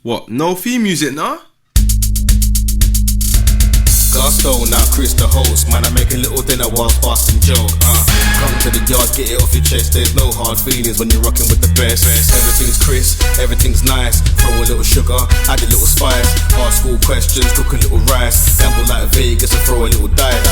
What? No theme music, nah? Gusto, now Chris the host. Man, I make a little dinner while busting joke. Come to the yard, get it off your chest. There's no hard feelings when you're rocking with the best. Everything's crisp, everything's nice. Throw a little sugar, add a little spice. Ask all questions, cook a little rice. Gamble like Vegas and throw a little dice.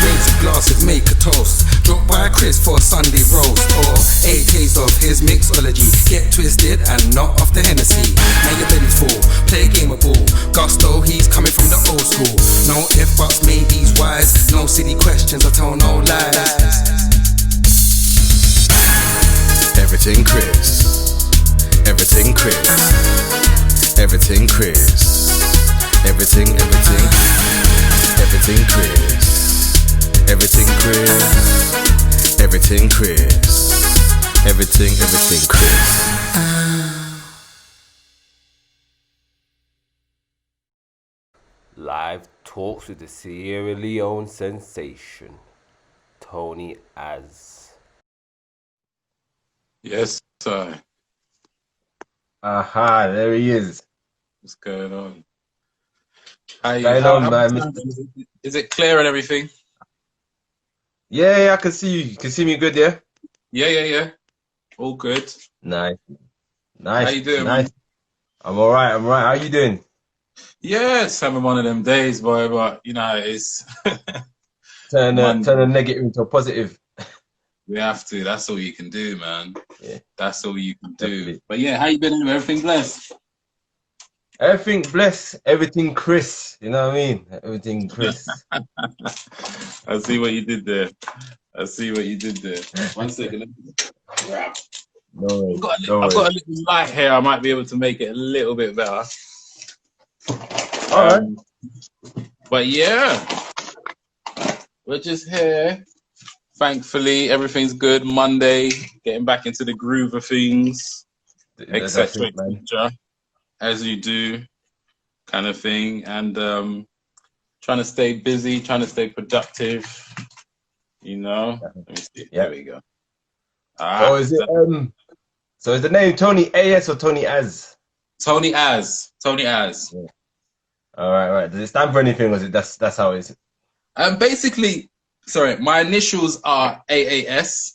Raise a glass and make a toast. Drop by Chris for a Sunday roast. Or 8 days of his mixology. Get twisted and not off the Hennessy. Now your belly's full, play a game of ball. Gusto, he's coming from the old school. No if buts, maybes, whys. No silly questions, I tell no lies. Everything Chris. Everything Chris. Everything Chris. Everything Chris. Everything Chris. Everything Chris. Everything Chris. Live talks with the Sierra Leone sensation, Tony Az. Yes, sir. Aha, there he is. What's going on? Man? Is it clear and everything? Yeah, I can see you. You can see me good, yeah? Yeah. All good. Nice. How you doing, nice. man? I'm alright. How you doing? Yeah, it's having one of them days, boy, but you know how it is. Turn a negative into a positive. We have to. That's all you can do, man. Yeah. That's all you can do. Definitely. But yeah, how you been anyway? Everything blessed? Everything blessed, everything Chris. You know what I mean? Everything Chris. I see what you did there. One second. Let me grab. No worries. I've got a little light here. I might be able to make it a little bit better. Alright. But yeah, we're just here. Thankfully, everything's good. Monday, getting back into the groove of things, etc., as you do, kind of thing, and trying to stay busy, trying to stay productive. You know. Let me see. Yeah. There we go. So is it so is the name Tony AS or Tony Az? Tony Az. Yeah. All right. Does it stand for anything, or is it that's how it is? Basically, sorry, my initials are AAS.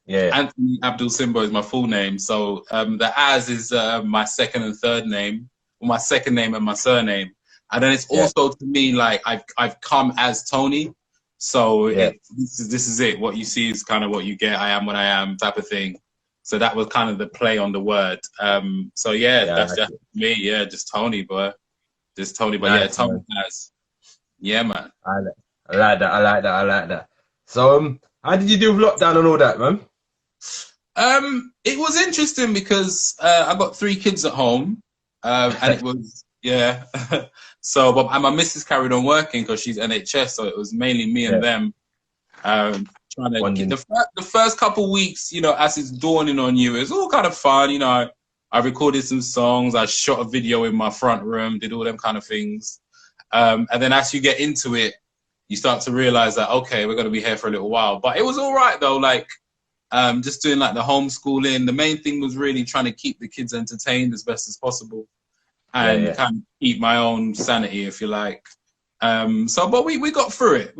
Yeah. Anthony Abdul Simbo is my full name. So the Az is my second and third name, or my second name and my surname. And then it's also to me like I've come as Tony. So this is it. What you see is kind of what you get. I am what I am, type of thing. So that was kind of the play on the word. So that's just me. Yeah, just Tony, boy. Just Tony, but nice, Tony Az. Yeah, man. I like that. So how did you do with lockdown and all that, man? It was interesting because I got 3 kids at home, and it was So, but my missus carried on working because she's NHS, so it was mainly me and them trying to get the first couple weeks. You know, as it's dawning on you, it's all kind of fun. You know, I recorded some songs, I shot a video in my front room, did all them kind of things, and then as you get into it, you start to realize that okay, we're going to be here for a little while. But it was all right though, like just doing like the homeschooling. The main thing was really trying to keep the kids entertained as best as possible. And kind of keep my own sanity, if you like. But we got through it.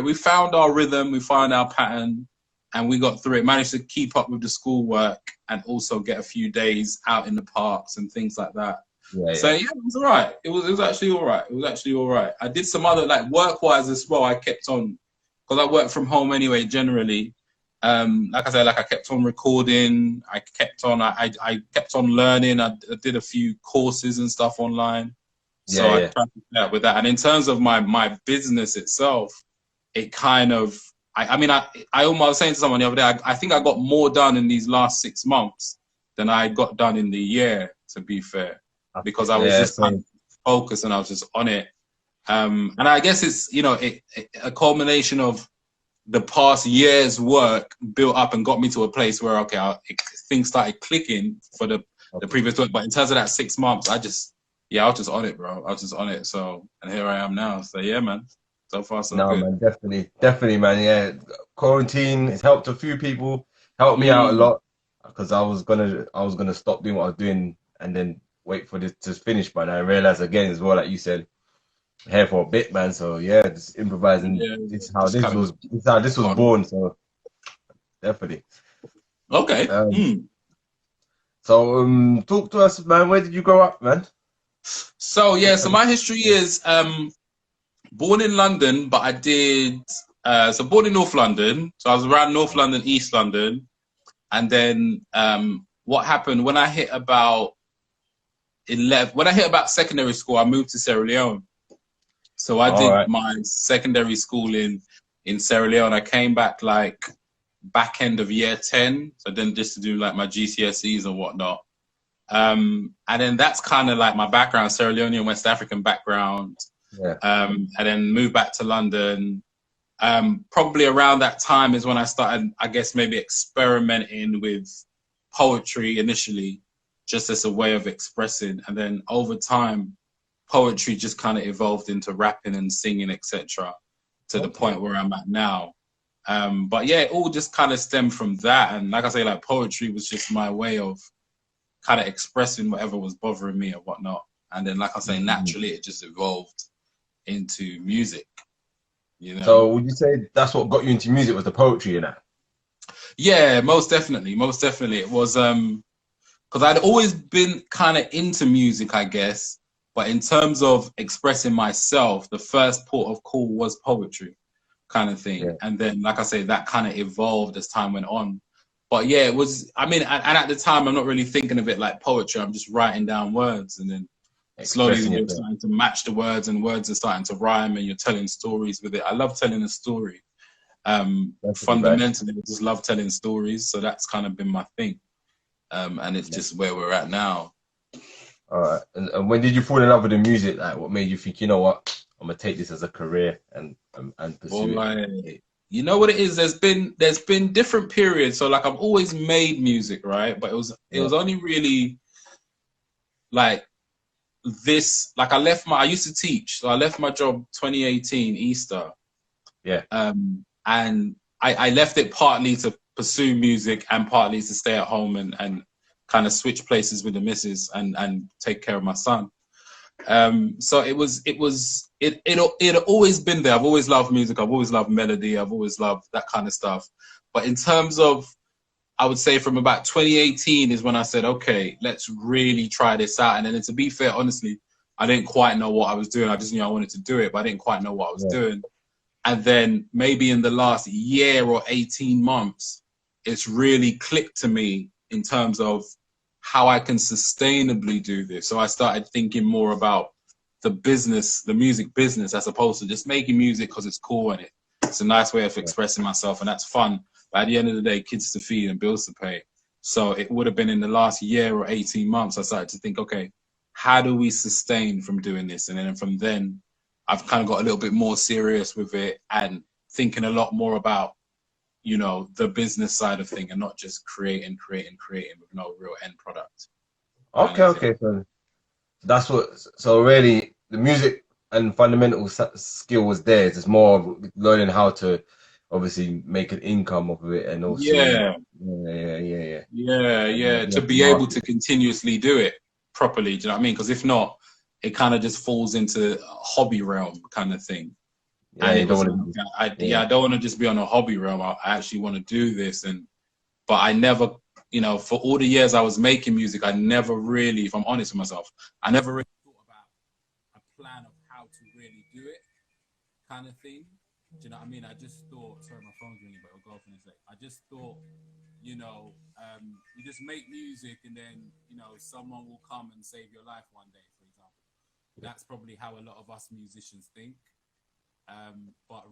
We found our rhythm, we found our pattern, and we got through it. Managed to keep up with the schoolwork and also get a few days out in the parks and things like that. So it was all right. It was actually all right. I did some other, like work-wise as well. I kept on, because I work from home anyway, generally. Like I said, I kept on recording. I kept on learning. I did a few courses and stuff online. So I tried to do that with that. And in terms of my business itself, it kind of, I was saying to someone the other day, I think I got more done in these last 6 months than I got done in the year, to be fair, because I was just kind of focused and I was just on it. And I guess it's, you know, a culmination of the past year's work built up and got me to a place where, okay, things started clicking for the previous work. But in terms of that 6 months, I was just on it, bro. I was just on it. So, and here I am now. So yeah, man. So far, so good. Man, definitely, man. Yeah, quarantine has helped a few people. Helped me out a lot because I was gonna stop doing what I was doing, and then wait for this to finish, man. I realized again as well, like you said, here for a bit, man. So yeah, just improvising. Yeah, This is how just this kind of was. This is how this was fun. born. So definitely. Okay. Um, so talk to us, man. Where did you grow up, man? So yeah, so my history is born in London, but I did so born in North London. So I was around North London, East London, and then what happened when I hit about 11? When I hit about secondary school, I moved to Sierra Leone. So I All did right. my secondary school in Sierra Leone. I came back like back end of year 10, so then just to do like my GCSEs and whatnot. And then that's kind of like my background, Sierra Leonean West African background. Yeah. And then moved back to London. Probably around that time is when I started, I guess, maybe experimenting with poetry initially, just as a way of expressing. And then over time, poetry just kind of evolved into rapping and singing, etc., to the point where I'm at now. But yeah, it all just kind of stemmed from that. And like I say, like poetry was just my way of kind of expressing whatever was bothering me and whatnot. And then, like I say, naturally it just evolved into music, you know? So would you say that's what got you into music, was the poetry, you know? Yeah, most definitely. Most definitely. It was, because I'd always been kind of into music, I guess. But in terms of expressing myself, the first port of call was poetry kind of thing. Yeah. And then, like I say, that kind of evolved as time went on. But yeah, it was, I mean, and at the time, I'm not really thinking of it like poetry. I'm just writing down words, and then slowly Expressing you're yourself. starting to match the words, and words are starting to rhyme, and you're telling stories with it. I love telling a story. Fundamentally, I just love telling stories. So that's kind of been my thing. And it's just where we're at now. All right. And when did you fall in love with the music? Like, what made you think, you know what, I'm gonna take this as a career and pursue it? You know what it is? There's been different periods. So like I've always made music, right? But it was only really like this. Like I used to teach, so I left my job 2018 Easter. Yeah. And I left it partly to pursue music and partly to stay at home and kind of switch places with the missus and take care of my son. So it always been there. I've always loved music. I've always loved melody. I've always loved that kind of stuff. But in terms of, I would say from about 2018 is when I said, okay, let's really try this out. And then to be fair, honestly, I didn't quite know what I was doing. I just knew I wanted to do it, but I didn't quite know what I was doing. And then maybe in the last year or 18 months, it's really clicked to me in terms of how I can sustainably do this. So I started thinking more about the business, the music business, as opposed to just making music because it's cool and it's a nice way of expressing myself and that's fun. But at the end of the day, kids to feed and bills to pay. So it would have been in the last year or 18 months, I started to think, okay, how do we sustain from doing this? And then from then, I've kind of got a little bit more serious with it and thinking a lot more about, you know, the business side of thing and not just creating with no real end product. Okay. So that's what. So really, the music and fundamental skill was there. It's just more of learning how to obviously make an income of it, and also Yeah. To be able to continuously do it properly. Do you know what I mean? Because if not, it kind of just falls into hobby realm kind of thing. Yeah, And you don't want to. I don't want to just be on a hobby realm. I actually want to do this, but I never, you know, for all the years I was making music, I never really, if I'm honest with myself, I never really thought about a plan of how to really do it, kind of thing. Do you know what I mean? I just thought, sorry, my phone's ringing, but it'll go off in a sec. I just thought, you know, you just make music and then, you know, someone will come and save your life one day, for example. That's probably how a lot of us musicians think. But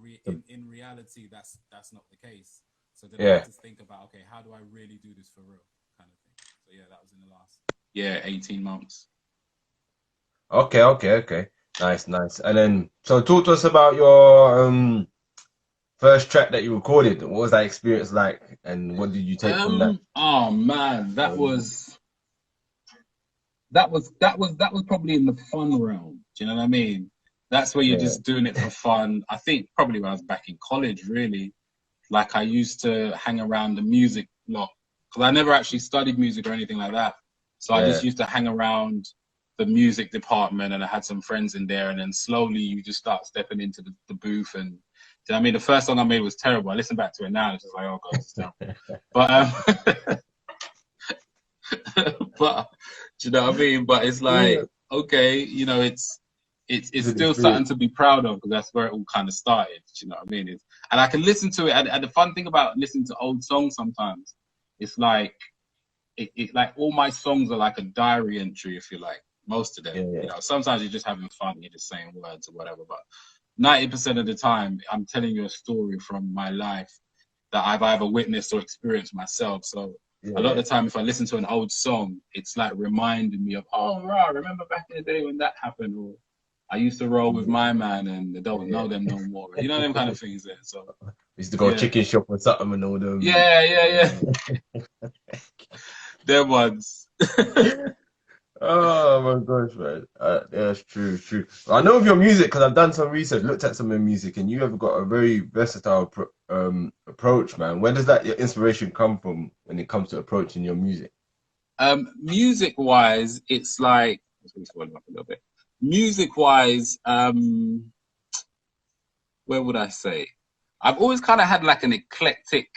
in reality, that's not the case. So then I had to think about, okay, how do I really do this for real, kind of thing. So yeah, that was in the last 18 months. Okay. Nice. And then, so talk to us about your first track that you recorded. What was that experience like, and what did you take from that? Oh man, that was probably in the fun realm. Do you know what I mean? That's where you're just doing it for fun. I think probably when I was back in college, really. Like I used to hang around the music lot because I never actually studied music or anything like that. So I just used to hang around the music department, and I had some friends in there, and then slowly you just start stepping into the booth. And do you know what I mean? The first song I made was terrible. I listen back to it now and it's just like, oh god, it's terrible. But but do you know what I mean? But it's like, okay, you know, it's still something to be proud of, because that's where it all kind of started. Do you know what I mean? And I can listen to it. And the fun thing about listening to old songs sometimes, it's like like all my songs are like a diary entry, if you like. Most of them, you know, sometimes you're just having fun, you're just saying words or whatever, but 90% of the time I'm telling you a story from my life that I've either witnessed or experienced myself. So a lot of the time, if I listen to an old song, it's like reminding me of, oh, right, remember back in the day when that happened, or I used to roll with my man and they don't know them no more. You know, them kind of things there. So used to go chicken shop or something and all them. Yeah. Them ones. Oh my gosh, man. That's true. I know of your music because I've done some research, looked at some of your music, and you have got a very versatile approach, man. Where does that your inspiration come from when it comes to approaching your music? Music-wise, it's like, let's swallow up a little bit. Music-wise, where would I say? I've always kind of had like an eclectic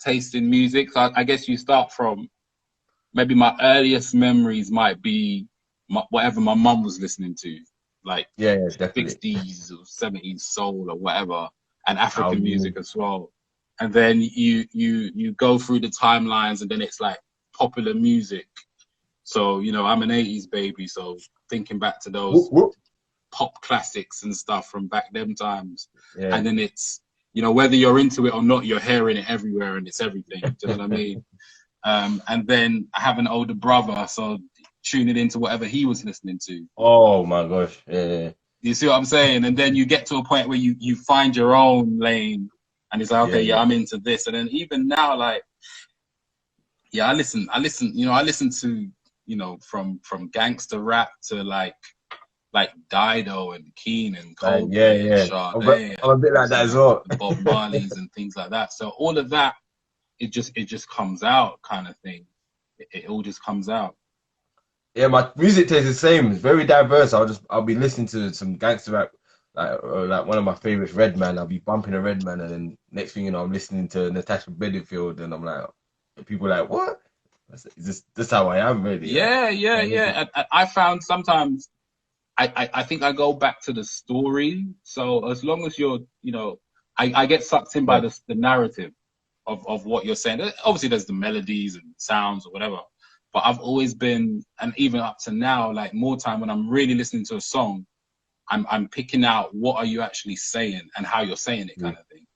taste in music. So I guess you start from, maybe my earliest memories might be whatever my mum was listening to, like definitely 60s or 70s soul or whatever, and African music as well. And then you go through the timelines, and then it's like popular music. So, you know, I'm an 80s baby, so thinking back to those pop classics and stuff from back them times. And then it's, you know, whether you're into it or not, you're hearing it everywhere and it's everything. Do you know what I mean? And then I have an older brother, so tuning into whatever he was listening to. Oh my gosh, yeah. You see what I'm saying? And then you get to a point where you find your own lane, and it's like, okay, I'm into this. And then even now, like, I listen, you know, I listen to, you know, from gangster rap to like Dido and Keen and Coldplay and Sade. I'm a bit like that as well. Bob Marley's and things like that. So all of that, it just comes out, kind of thing. It all just comes out. Yeah, my music taste is the same. It's very diverse. I'll be listening to some gangster rap, like one of my favorites, Redman. I'll be bumping a Redman, and then next thing you know, I'm listening to Natasha Bedingfield, and I'm like, people are like, what? Is this how I am, really? Yeah. I found sometimes I think I go back to the story. So as long as you're, you know, I get sucked in by the narrative of what you're saying. Obviously, there's the melodies and sounds or whatever. But I've always been, and even up to now, like more time when I'm really listening to a song, I'm picking out what are you actually saying and how you're saying it, kind of thing.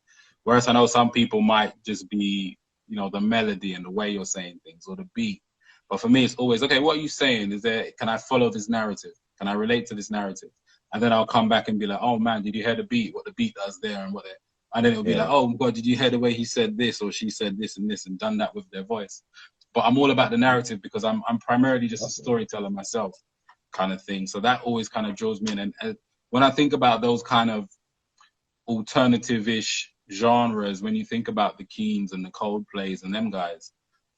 Whereas I know some people might just be, you know, the melody and the way you're saying things or the beat. But for me, it's always, okay, what are you saying? Can I follow this narrative? Can I relate to this narrative? And then I'll come back and be like, oh man, did you hear the beat? What the beat does there and and then it'll be like, oh God, did you hear the way he said this or she said this and done that with their voice? But I'm all about the narrative because I'm primarily just a storyteller myself, kind of thing. So that always kind of draws me in. And when I think about those kind of alternative-ish genres, when you think about the Keens and the Coldplays and them guys,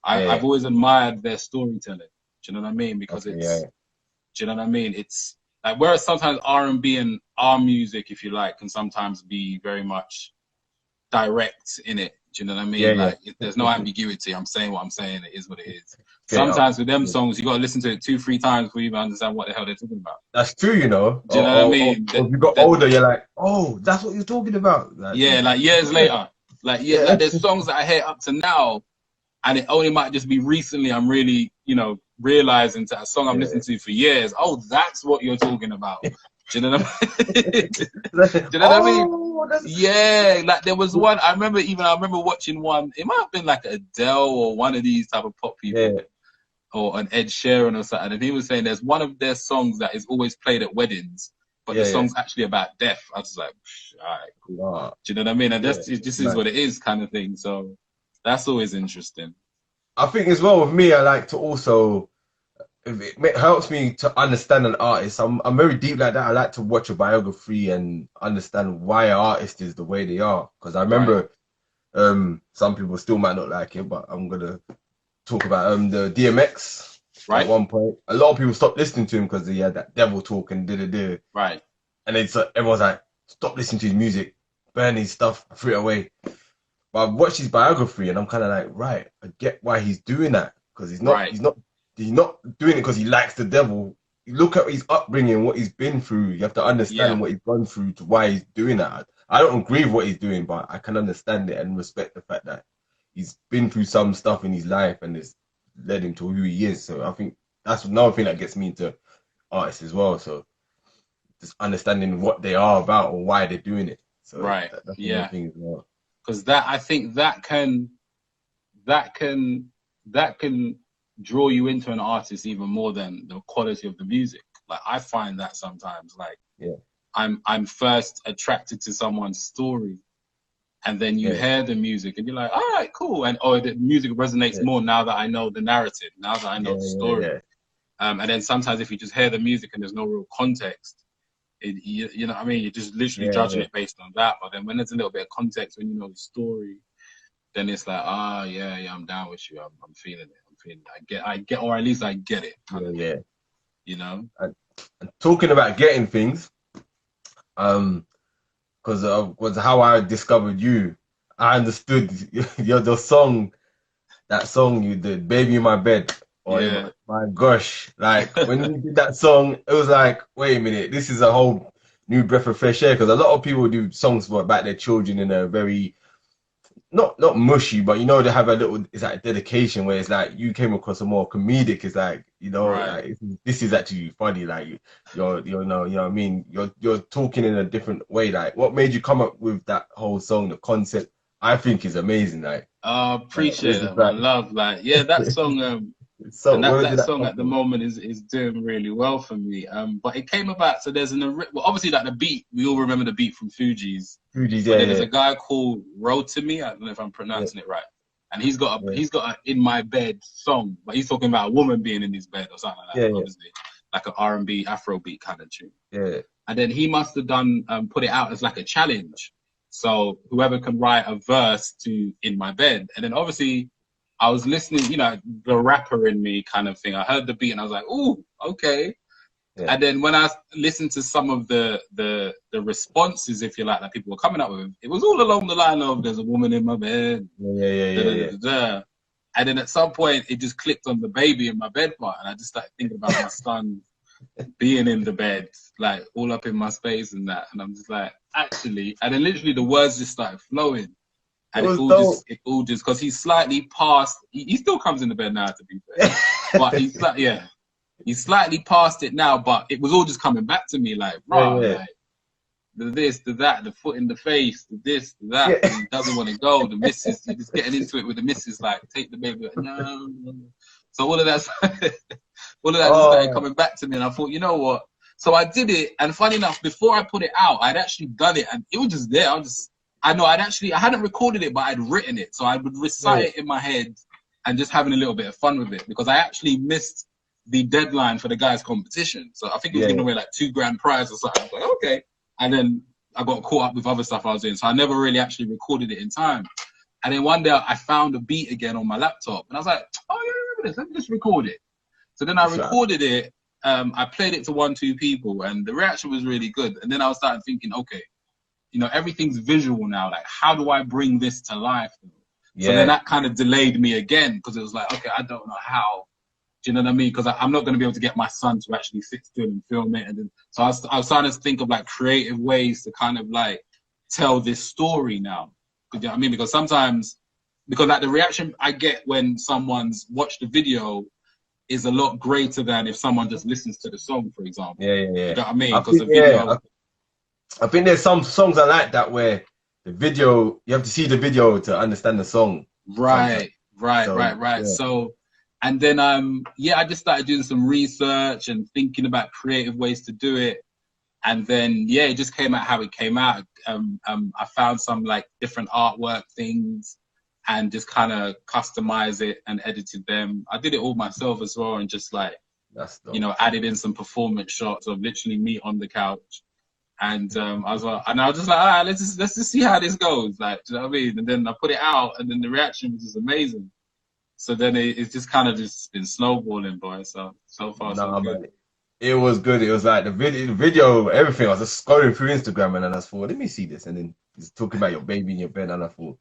I've always admired their storytelling. Do you know what I mean? Because do you know what I mean? It's like, whereas sometimes R&B and our music, if you like, can sometimes be very much direct in it. Do you know what I mean? Like, there's no ambiguity. I'm saying what I'm saying. It is what it is. Sometimes with them songs, you got to listen to it 2-3 times before you even understand what the hell they're talking about. That's true, you know. Do you know what I mean? If you got older, you're like, oh, that's what you're talking about. Like years later. Like there's songs that I hear up to now, and it only might just be recently I'm really, you know, realizing that a song I'm listening to for years, oh, that's what you're talking about. Do you know what I mean? Do you know what I mean? Yeah, like there was one, I remember watching one, it might have been like Adele or one of these type of pop people, or an Ed Sheeran or something, and he was saying there's one of their songs that is always played at weddings, but the song's actually about death. I was like, all right, cool. Wow. Do you know what I mean? And that's it just is what it is, kind of thing. So that's always interesting. I think as well with me, I like to also, it helps me to understand an artist. I'm very deep like that. I like to watch a biography and understand why an artist is the way they are. Because I remember some people still might not like it, but I'm gonna talk about the DMX. Right. At one point, a lot of people stopped listening to him because he had that devil talk and da. Right. And it's everyone's like, stop listening to his music, burn his stuff, threw it away. But I've watched his biography and I'm kind of like, right, I get why he's doing that, because he's not doing it because he likes the devil. You look at his upbringing, what he's been through. You have to understand what he's gone through to why he's doing that. I don't agree with what he's doing, but I can understand it and respect the fact that he's been through some stuff in his life and it's led him to who he is. So I think that's another thing that gets me into artists as well. So just understanding what they are about or why they're doing it. So right. that's another thing as well. Because I think that can draw you into an artist even more than the quality of the music. Like I find that sometimes, like I'm first attracted to someone's story, and then you hear the music and you're like, all right, cool, and the music resonates more now that I know the narrative, now that I know the story. And then sometimes if you just hear the music and there's no real context, you know what I mean, you're just literally judging it based on that. But then when there's a little bit of context, when you know the story, then it's like, I'm down with you. I'm feeling it. I get, or at least I get it. You know. And talking about getting things, because was how I discovered you. I understood the song, you did, "Baby in My Bed." Oh my gosh! Like when you did that song, it was like, wait a minute, this is a whole new breath of fresh air. Because a lot of people do songs about their children in a very not mushy, but you know, they have a little, it's like dedication, where it's like you came across a more comedic. It's like, you know, like, this is actually funny. Like you know what I mean. You're talking in a different way. Like, what made you come up with that whole song? The concept, I think, is amazing. Like, appreciate it. I love that song. So and that song at the moment is doing really well for me. But it came about, so there's obviously like the beat, we all remember the beat from Fugees. There's a guy called Rotimi, I don't know if I'm pronouncing it right. And he's got a In My Bed song, but he's talking about a woman being in his bed or something like that, obviously. Like an R&B, Afrobeat kind of tune. And then he must have done put it out as like a challenge. So whoever can write a verse to In My Bed. And then obviously I was listening, you know, the rapper in me kind of thing. I heard the beat and I was like, ooh, okay. And then when I listened to some of the responses, if you like, that people were coming up with, it was all along the line of "there's a woman in my bed." And then at some point, it just clicked on the "baby in my bed" part, and I just started thinking about my son being in the bed, like all up in my space and that. And I'm just like, actually, and then literally the words just started flowing. And it all just, because he's slightly past, he still comes in the bed now, to be fair. But he's like, he's slightly past it now, but it was all just coming back to me, like, bro, like, the this, the that, the foot in the face, the this, the that, and he doesn't want to go, the missus, he's just getting into it with the missus, like, take the baby, like, no. So all of that just started coming back to me, and I thought, you know what? So I did it, and funny enough, before I put it out, I'd actually done it, and it was just there. I hadn't recorded it, but I'd written it. So I would recite it in my head and just having a little bit of fun with it, because I actually missed the deadline for the guys' competition. So I think it was giving away like $2,000 prize or something. I was like, okay. And then I got caught up with other stuff I was doing. So I never really actually recorded it in time. And then one day I found a beat again on my laptop, and I was like, oh, yeah, I remember this. Let me just record it. So then I recorded it. I played it to 1-2 people, and the reaction was really good. And then I started thinking, okay, you know, everything's visual now. Like, how do I bring this to life? So then that kind of delayed me again, because it was like, okay, I don't know how. Do you know what I mean? Because I'm not going to be able to get my son to actually sit still and film it. And then, so I was starting to think of like creative ways to kind of like tell this story now. You know what I mean? Because sometimes, like the reaction I get when someone's watched the video is a lot greater than if someone just listens to the song, for example. You know what I mean? Because the video. I think there's some songs I like that where the video, you have to see the video to understand the song. Right. So, and then I just started doing some research and thinking about creative ways to do it. And then it just came out how it came out. I found some like different artwork things and just kind of customized it and edited them. I did it all myself as well, and just like, you know, added in some performance shots of literally me on the couch. And I was just like, all right, let's just see how this goes. Like, do you know what I mean? And then I put it out, and then the reaction was just amazing. So then it's just kind of just been snowballing, boy. So far so Nah, good. man. It was good. It was like the video, everything. I was just scrolling through Instagram and then I thought, let me see this. And then he's talking about your baby in your bed, and I thought,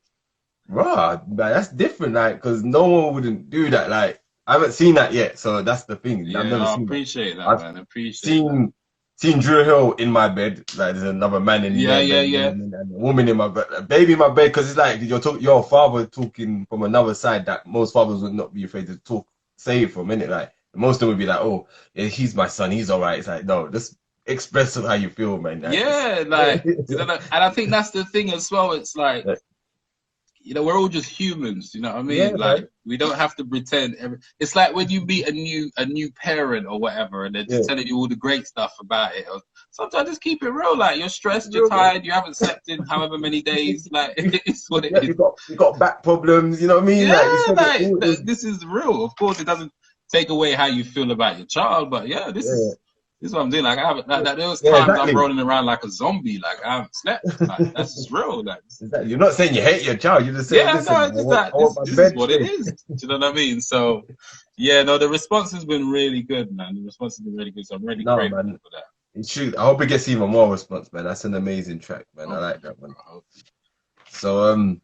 rah, man, that's different. Like, because no one wouldn't do that. Like, I haven't seen that yet, so that's the thing. I've Yeah, never I seen that. appreciate that, I've man. Appreciate that. seen Drew Hill in my bed. Like, there's another man in Yeah, their yeah, bed, yeah. and a woman in my bed, a baby in my bed. Because it's like your father talking from another side that most fathers would not be afraid to say it for a minute. Like, most of them would be like, "Oh, yeah, he's my son. He's all right." It's like, no, just express how you feel, man. Like, Yeah, like, you know, and I think that's the thing as well. It's like, you know, we're all just humans. You know what I yeah, mean? Like, man. we don't have to pretend. It's like when you meet a new parent or whatever, and they're Yeah, just telling you all the great stuff about it. Or sometimes just keep it real. Like, you're stressed, you're real, man. tired, you haven't slept in however many days. Like, it's what it Yeah, is. you got back problems. You know what I mean? Like you Yeah, said, it like all is. this is real. Of course, it doesn't take away how you feel about your child, but yeah, Yeah, this is what I'm doing. Like, I haven't. Like, there was yeah, times I'm exactly. rolling around like a zombie. Like, I haven't slept. Like, that's just real. Like, Exactly. You're not saying you hate your child. You're just saying, yeah, listen, no, man, it's just that I want my this is bed what it space. is. Do you know what I mean? So, yeah, no, the response has been really good, man. The response has been really good. So I'm really No, grateful man. for that. It should. I hope it gets even more response, man. That's an amazing track, man. I Oh, like that one. oh, So,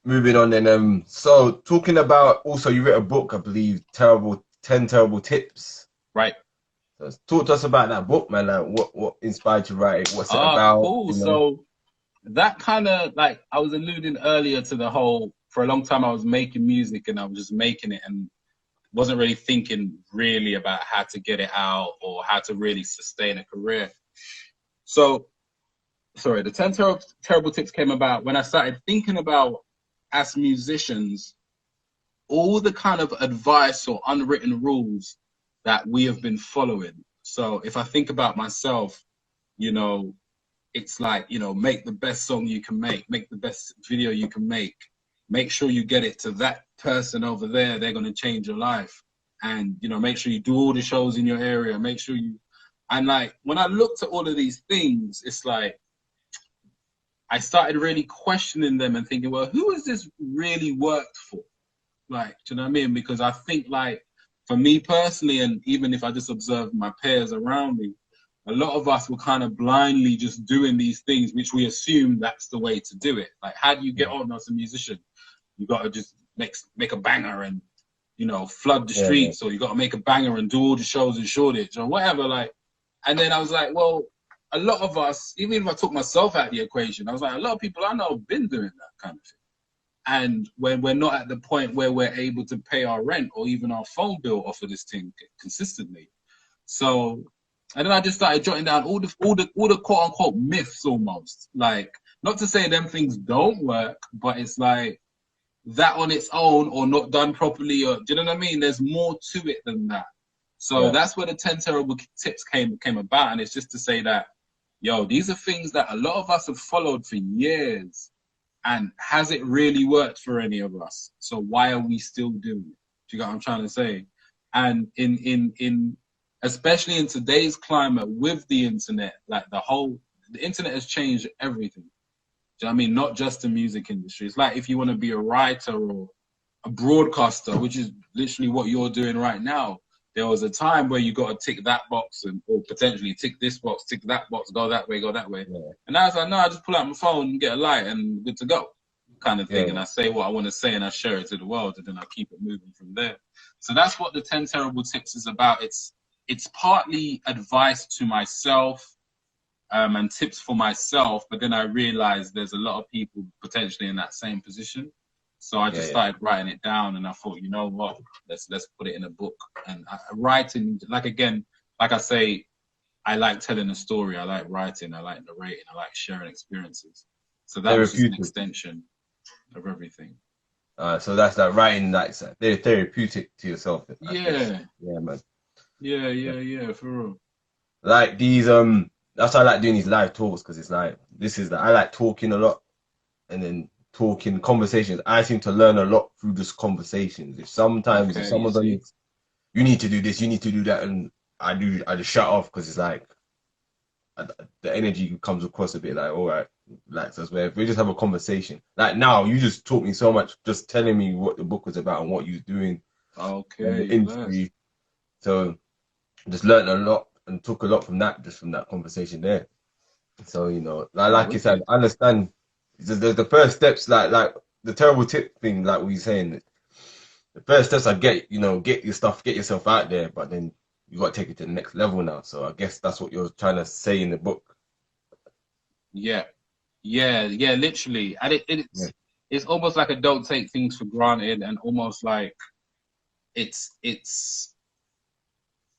moving on then. So talking about also, you wrote a book, I believe, 10 terrible tips. right. So talk to us about that book, man. Like, what inspired you to write it? What's it about? Cool. You know? So that kind of like I was alluding earlier to the whole. For a long time, I was making music and I was just making it and wasn't really thinking really about how to get it out or how to really sustain a career. So, sorry, the 10 terrible tips came about when I started thinking about, as musicians, all the kind of advice or unwritten rules that we have been following. So if I think about myself, you know, it's like, you know, make the best song you can make the best video you can make sure you get it to that person over there. They're going to change your life. And, you know, make sure you do all the shows in your area. Make sure you, and like, when I looked at all of these things, it's like, I started really questioning them and thinking, well, who has this really worked for? Like, do you know what I mean? Because I think, like, for me personally, and even if I just observe my peers around me, a lot of us were kind of blindly just doing these things, which we assume that's the way to do it. Like, how do you get on as a musician? You got to just make a banger and, you know, flood the streets, or you got to make a banger and do all the shows in Shoreditch or whatever. Like, and then I was like, well, a lot of us, even if I took myself out of the equation, I was like, a lot of people I know have been doing that kind of thing. And when we're not at the point where we're able to pay our rent or even our phone bill off of this thing consistently. So, and then I just started jotting down all the quote unquote myths almost. Like, not to say them things don't work, but it's like that on its own or not done properly, or do you know what I mean? There's more to it than that. So that's where the 10 terrible tips came about. And it's just to say that, yo, these are things that a lot of us have followed for years. And has it really worked for any of us? So why are we still doing it? Do you get what I'm trying to say? And in especially in today's climate with the internet, like the internet has changed everything. Do you know what I mean? Not just the music industry. It's like if you want to be a writer or a broadcaster, which is literally what you're doing right now. There was a time where you got to tick that box or potentially tick this box, tick that box, go that way, go that way. Yeah. And now it's like, no, I just pull out my phone and get a light and good to go kind of thing. Yeah. And I say what I want to say and I share it to the world and then I keep it moving from there. So that's what the 10 terrible tips is about. It's partly advice to myself and tips for myself, but then I realized there's a lot of people potentially in that same position. So I just started writing it down, and I thought, you know what, let's put it in a book. And writing, like I say, I like telling a story. I like writing. I like narrating. I like sharing experiences. So that was just an extension of everything. So that's that writing, like they're therapeutic to yourself. Yeah, man. Yeah, for real. Like these, that's why I like doing these live talks, because it's like I like talking a lot, and then talking conversations. I seem to learn a lot through this conversations. If someone's on you need to do this, you need to do that, and I just shut off because it's like the energy comes across a bit like, all right, Like, so where if we just have a conversation, like now, you just taught me so much, just telling me what the book was about and what you was doing in the Okay, bless. industry. So just learned a lot and took a lot from that, just from that conversation there. So, you know, Oh, like you said, wicked. I understand the first steps, like the terrible tip thing, like we were saying, the first steps I get, you know, get your stuff, get yourself out there, but then you got to take it to the next level now. So I guess that's what you're trying to say in the book. Yeah, yeah, literally. And Yeah, it's almost like a don't take things for granted, and almost like it's it's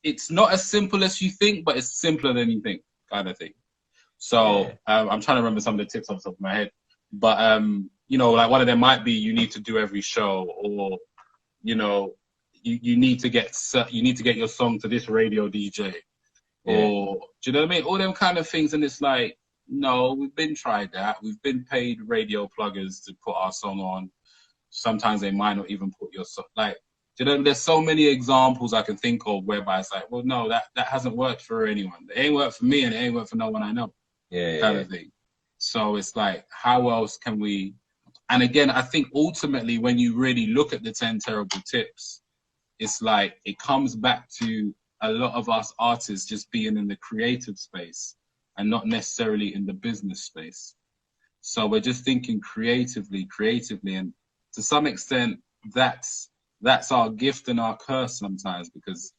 it's not as simple as you think, but it's simpler than you think, kind of thing. So yeah, I'm trying to remember some of the tips off the top of my head, but you know, like one of them might be you need to do every show, or you know, you need to get your song to this radio DJ, yeah, or do you know what I mean? All them kind of things, and it's like, no, we've been tried that. We've been paid radio pluggers to put our song on. Sometimes they might not even put your song. Like, do you know, there's so many examples I can think of whereby it's like, well, no, that hasn't worked for anyone. It ain't worked for me, and it ain't worked for no one I know, yeah, kind yeah, of thing. So it's like, how else can we? And again, I think ultimately, when you really look at the 10 terrible tips, it's like it comes back to a lot of us artists just being in the creative space and not necessarily in the business space. So we're just thinking creatively, and to some extent, that's our gift and our curse sometimes, because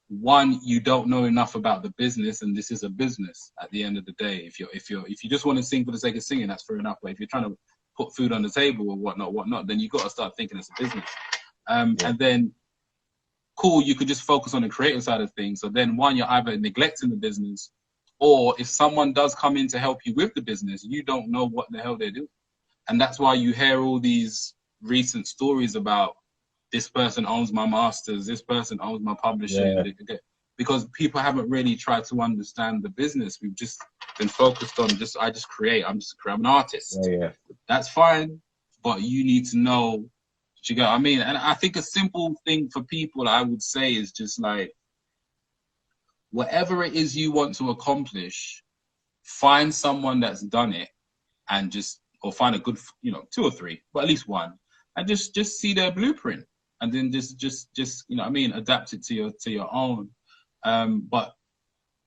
one, you don't know enough about the business, and this is a business at the end of the day. If you just want to sing for the sake of singing, that's fair enough. But if you're trying to put food on the table or whatnot, then you got to start thinking it's a business. yeah, And then, cool, you could just focus on the creative side of things. So then, one, you're either neglecting the business, or if someone does come in to help you with the business, you don't know what the hell they're doing. And that's why you hear all these recent stories about this person owns my masters, this person owns my publishing, yeah, because people haven't really tried to understand the business. We've just been focused on I just create. I'm an artist. yeah, That's fine, but you need to know. Do you get what I mean? And I think a simple thing for people, I would say, is just like, whatever it is you want to accomplish, find someone that's done it, and or find a good, you know, 2 or 3, but at least one, and just see their blueprint, and then just you know what I mean, adapt it to your own. But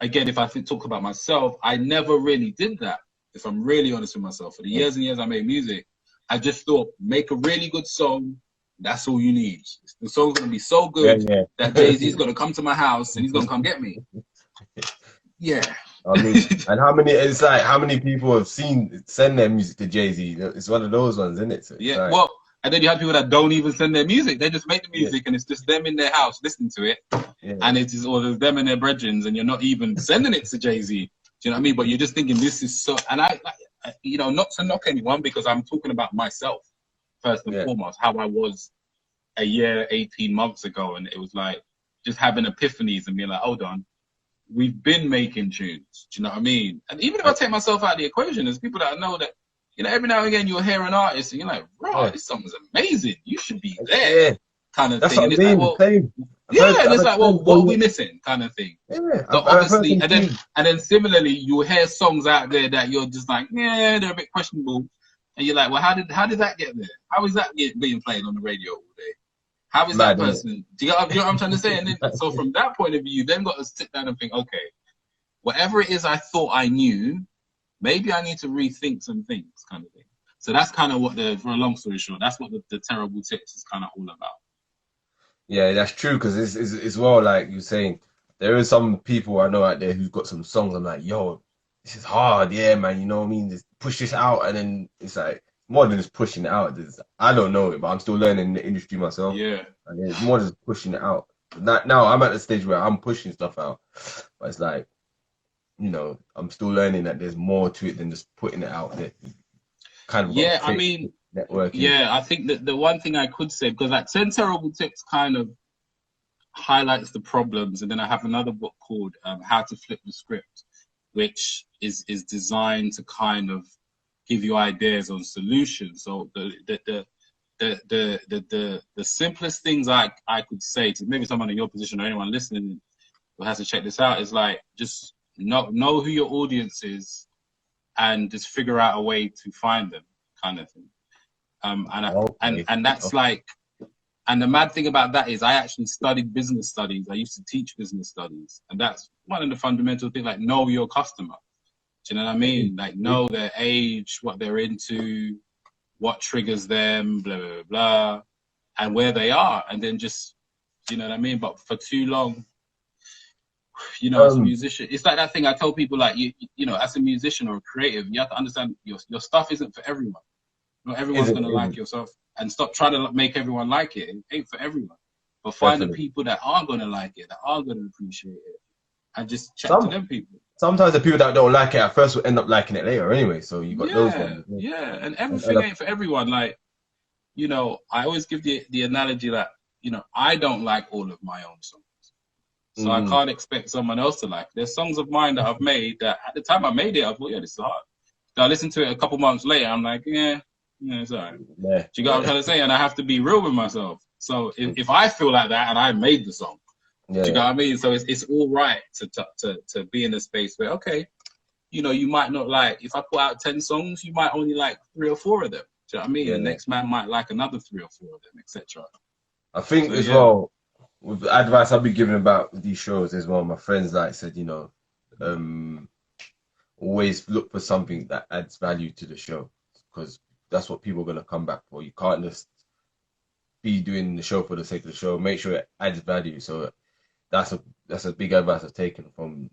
again, if I talk about myself, I never really did that. If I'm really honest with myself, for the years and years I made music, I just thought, make a really good song. That's all you need. The song's gonna be so good yeah, that yeah. Jay-Z's gonna come to my house and he's gonna come get me. Yeah. I mean, and how many people have send their music to Jay-Z? It's one of those ones, isn't it? So Yeah. like, Well, and then you have people that don't even send their music. They just make the yeah, music and it's just them in their house listening to it. yeah, And it is, or there's them and their brethren, and you're not even sending it to Jay-Z. Do you know what I mean? But you're just thinking, this is so, and I you know, not to knock anyone, because I'm talking about myself first and yeah, foremost, how I was a year, 18 months ago. And it was like just having epiphanies and being like, hold on, we've been making tunes. Do you know what I mean? And even if I take myself out of the equation, there's people that I know that, you know, every now and again you'll hear an artist and you're like, bro, yeah, this song is amazing. You should be there, yeah. kind of That's thing. what And I it's like, mean. well, The same. yeah, and it's like, well, what are we Yeah, missing, kind of thing. So I've heard obviously, some tunes. and then similarly, you'll hear songs out there that you're just like, yeah, they're a bit questionable, and you're like, well, how did that get there? How is that being played on the radio all day? How is that Mad, isn't it? person? Do you know what I'm trying to say? And then, so from that point of view, you then got to sit down and think, okay, whatever it is I thought I knew, maybe I need to rethink some things, kind of thing. So that's kind of what for a long story short, that's what the terrible tips is kind of all about. Yeah, that's true, because it's well, like you're saying, there is some people I know out there who've got some songs. I'm like, yo, this is hard, yeah, man. You know what I mean? Just push this out, and then it's like more than just pushing it out. I don't know it, but I'm still learning the industry myself, Yeah. and it's more just pushing it out. Now I'm at the stage where I'm pushing stuff out, but it's like, you know, I'm still learning that there's more to it than just putting it out there. Kind of got Yeah, to I fake mean, networking. yeah, I think that the one thing I could say, because like 10 Terrible Tips kind of highlights the problems, and then I have another book called How to Flip the Script, which is designed to kind of give you ideas on solutions. So the simplest things I could say to maybe someone in your position or anyone listening who has to check this out is like, just know who your audience is, and just figure out a way to find them, kind of thing. And that's like, and the mad thing about that is I actually studied business studies. I used to teach business studies, and that's one of the fundamental things. Like, know your customer. Do you know what I mean? Like, know their age, what they're into, what triggers them, blah blah blah, and where they are, and then just, you know what I mean. But for too long, you know, as a musician, it's like that thing I tell people, like, you know, as a musician or a creative, you have to understand your stuff isn't for everyone. Not everyone's going to like your stuff, and stop trying to make everyone like it. It ain't for everyone. But find the people that are going to like it, that are going to appreciate it, and just chat to them people. Sometimes the people that don't like it at first will end up liking it later anyway. So you got those ones. Yeah, and everything ain't for everyone. Like, you know, I always give the analogy that, you know, I don't like all of my own songs. So I can't expect someone else to like. There's songs of mine that I've made that at the time I made it, I thought, yeah, this is hard. So I listened to it a couple months later, I'm like, yeah, it's all right. Yeah. Do you get what I'm trying to say? And I have to be real with myself. So if I feel like that and I made the song, do you get what I mean? So it's all right to be in a space where, okay, you know, you might not like, if I put out 10 songs, you might only like 3 or 4 of them. Do you know what I mean? The next man might like another 3 or 4 of them, etc. I think as well, with advice I've been giving about these shows as well, my friends like said, you know, always look for something that adds value to the show, because that's what people are going to come back for. You can't just be doing the show for the sake of the show. Make sure it adds value. So that's a big advice I've taken from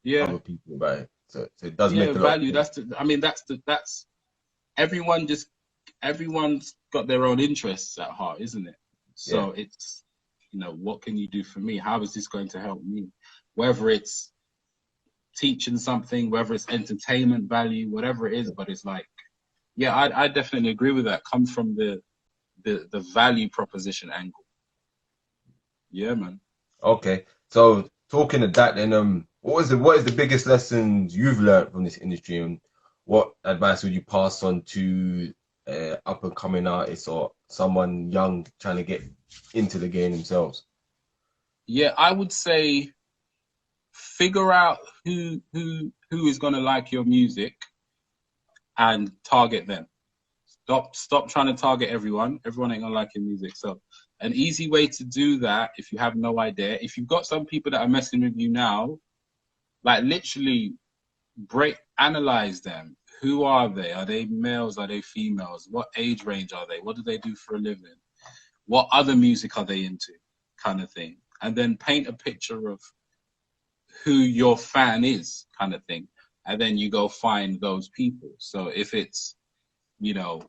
other people about it. So it does make a lot value. That's everyone's got their own interests at heart, isn't it? So it's, you know, what can you do for me? How is this going to help me? Whether it's teaching something, whether it's entertainment value, whatever it is, but it's like, yeah, I definitely agree with that. Comes from the value proposition angle. Yeah, man. Okay, so talking of that, then what is the biggest lessons you've learned from this industry, and what advice would you pass on to up and coming artists or someone young trying to get into the game themselves? Yeah, I would say figure out who is going to like your music and target them. Stop trying to target everyone. Everyone ain't gonna like your music. So an easy way to do that, if you have no idea, if you've got some people that are messing with you now, like literally analyze them. Who are they? Are they males? Are they females? What age range are they? What do they do for a living? What other music are they into? Kind of thing. And then paint a picture of who your fan is, kind of thing. And then you go find those people. So if it's, you know,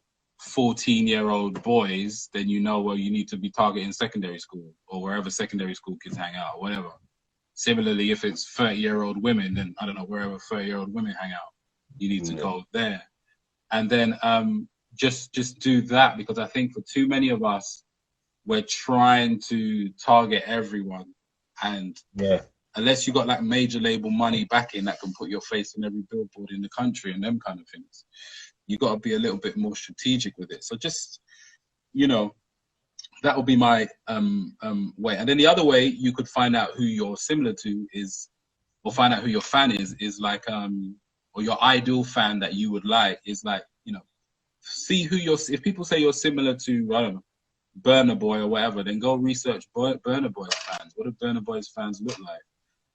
14-year-old boys, then you know, well, you need to be targeting secondary school or wherever secondary school kids hang out or whatever. Similarly, if it's 30-year-old women, then I don't know, wherever 30-year-old women hang out, you need to go there. And then just do that, because I think for too many of us, we're trying to target everyone. And unless you got like major label money backing that can put your face in every billboard in the country and them kind of things, you got to be a little bit more strategic with it. So just, you know, that would be my way. And then the other way you could find out who you're similar to is, or find out who your fan is like, or your ideal fan that you would like is like, you know, see who if people say you're similar to, I don't know, Burna Boy or whatever, then go research Burna Boy fans. What do Burna Boy's fans look like?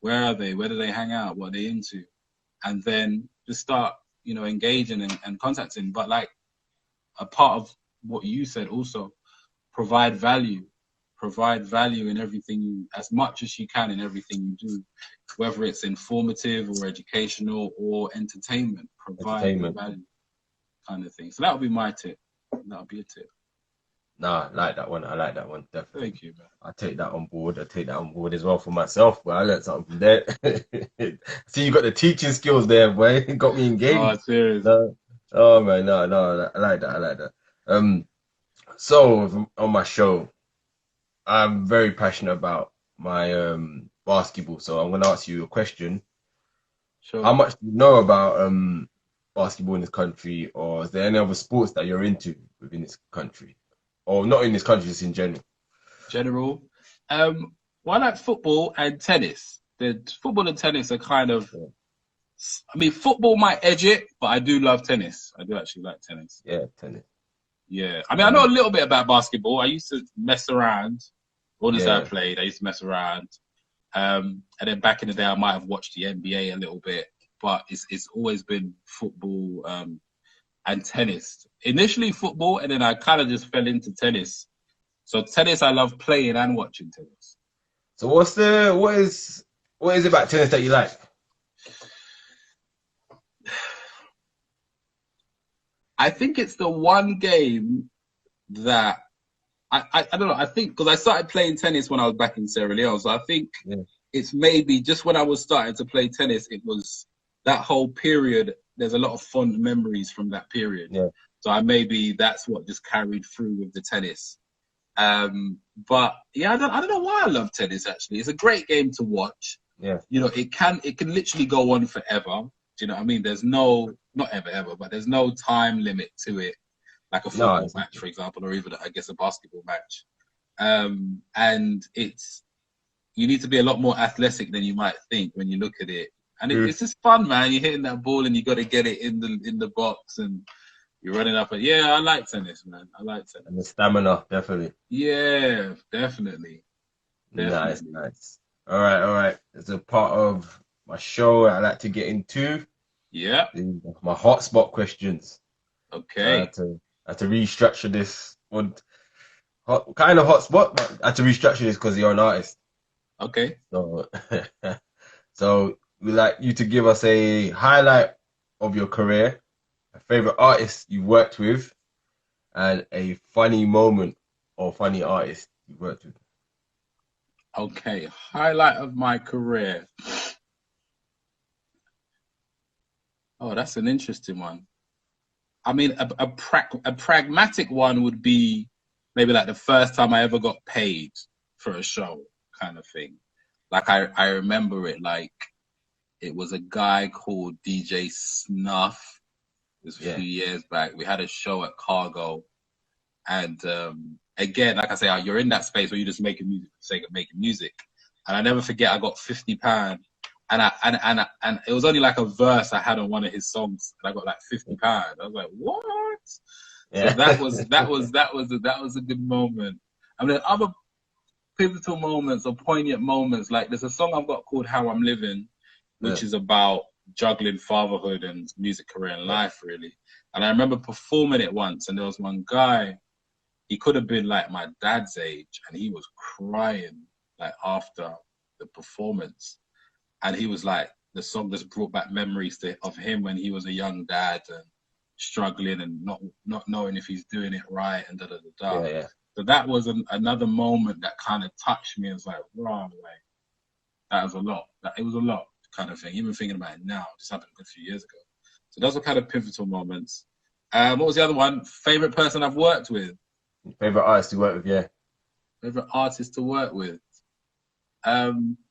Where are they? Where do they hang out? What are they into? And then just start, you know, engaging and contacting. But like a part of what you said also, provide value in everything as much as you can in everything you do, whether it's informative or educational or entertainment, provide value kind of thing. So that would be my tip. That would be a tip. Nah, I like that one. Definitely. Thank you, man. I take that on board. I take that on board as well for myself. But I learned something from there. See, you got the teaching skills there, boy. It got me engaged. Oh, serious. No. Oh man, no. I like that. So on my show, I'm very passionate about my basketball. So I'm gonna ask you a question. Sure. How much do you know about basketball in this country, or is there any other sports that you're into within this country? Or not in this country, just in general. Well, I like football and tennis. The football and tennis are kind of I mean, football might edge it, but I do love tennis. I do actually like tennis. Yeah, tennis. Yeah. I mean, I know a little bit about basketball. I used to mess around. All the time I played, I used to mess around. And then back in the day, I might have watched the NBA a little bit, but it's always been football and tennis. Initially football, and then I kind of just fell into tennis. So tennis, I love playing and watching tennis. So what is it about tennis that you like? I think it's the one game that I don't know. I think because I started playing tennis when I was back in Sierra Leone, so I think it's maybe just when I was starting to play tennis, it was that whole period. There's a lot of fond memories from that period. Yeah. So maybe that's what just carried through with the tennis. But yeah, I don't know why I love tennis. Actually, it's a great game to watch. Yeah. You know, it can literally go on forever. Do you know what I mean? There's not ever, but there's no time limit to it, like a football match, for example, or even, I guess, a basketball match. And you need to be a lot more athletic than you might think when you look at it. And it's just fun, man. You're hitting that ball and you got to get it in the box and you're running up. And yeah, I like tennis, man. I like tennis. And the stamina, definitely. Yeah, definitely. Nice. All right. It's a part of my show I like to get into. Yeah. My hotspot questions. Okay. I had to restructure this. Kind of hotspot, but I had to restructure this because you're an artist. Okay. So we'd like you to give us a highlight of your career, a favorite artist you worked with, and a funny moment or funny artist you worked with. Okay, highlight of my career. Oh, that's an interesting one. I mean, a pragmatic one would be maybe like the first time I ever got paid for a show, kind of thing. Like I remember it like it was a guy called DJ Snuff. It was a few years back. We had a show at Cargo, and again, like I say, you're in that space where you're just making music for the sake of making music. And I never forget, I got £50, and it was only like a verse I had on one of his songs, and I got like £50. I was like, what? Yeah. So that was a good moment. I mean, other pivotal moments or poignant moments, like there's a song I've got called "How I'm Living," which is about juggling fatherhood and music career and life, really. And I remember performing it once, and there was one guy. He could have been like my dad's age, and he was crying like after the performance. And he was like, the song just brought back memories of him when he was a young dad and struggling and not knowing if he's doing it right and da da da da. Yeah. So that was another moment that kind of touched me. It was like, wow, that was a lot. It was a lot kind of thing. Even thinking about it now, it just happened a good few years ago. So those were kind of pivotal moments. What was the other one? Favorite person I've worked with? Favorite artist to work with, yeah. Favorite artist to work with?